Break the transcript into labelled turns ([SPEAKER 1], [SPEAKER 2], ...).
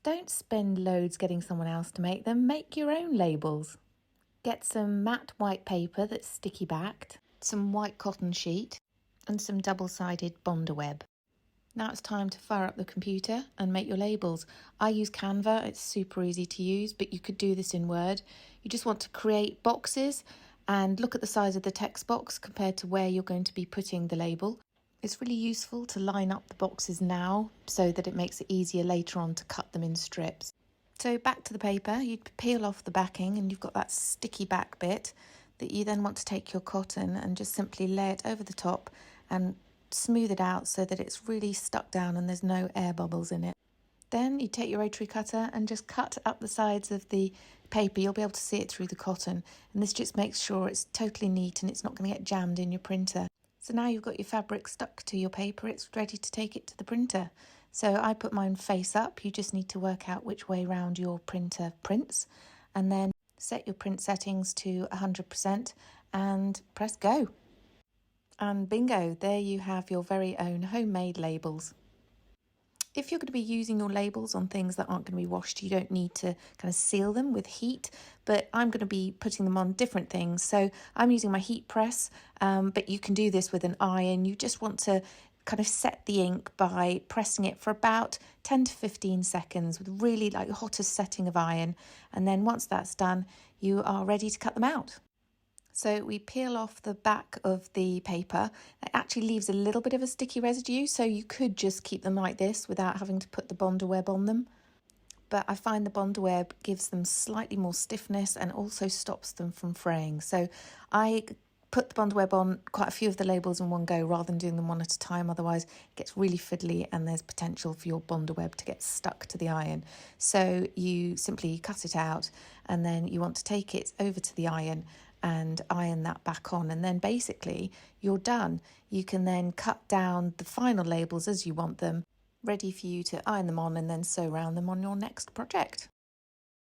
[SPEAKER 1] Don't spend loads getting someone else to make them. Make your own labels. Get some matte white paper that's sticky backed, some white cotton sheet, and some double-sided Bonder web. Now it's time to fire up the computer and make your labels. I use Canva, it's super easy to use, but you could do this in Word. You just want to create boxes and look at the size of the text box compared to where you're going to be putting the label. It's really useful to line up the boxes now so that it makes it easier later on to cut them in strips. So back to the paper, you'd peel off the backing and you've got that sticky back bit that you then want to take your cotton and just simply lay it over the top and smooth it out so that it's really stuck down and there's no air bubbles in it. Then you take your rotary cutter and just cut up the sides of the paper. You'll be able to see it through the cotton, and this just makes sure it's totally neat and it's not going to get jammed in your printer. So now you've got your fabric stuck to your paper, it's ready to take it to the printer. So I put mine face up. You just need to work out which way round your printer prints, and then set your print settings to 100% and press go. And bingo, there you have your very own homemade labels. If you're going to be using your labels on things that aren't going to be washed, you don't need to kind of seal them with heat, but I'm going to be putting them on different things. So I'm using my heat press, but you can do this with an iron. You just want to kind of set the ink by pressing it for about 10 to 15 seconds with really like the hottest setting of iron. And then once that's done, you are ready to cut them out. So we peel off the back of the paper. It actually leaves a little bit of a sticky residue, so you could just keep them like this without having to put the Bonder web on them. But I find the Bonder web gives them slightly more stiffness and also stops them from fraying. So I put the Bonder web on quite a few of the labels in one go rather than doing them one at a time. Otherwise it gets really fiddly and there's potential for your Bonder web to get stuck to the iron. So you simply cut it out and then you want to take it over to the iron and iron that back on, and then basically you're done. You can then cut down the final labels as you want them, ready for you to iron them on and then sew around them on your next project.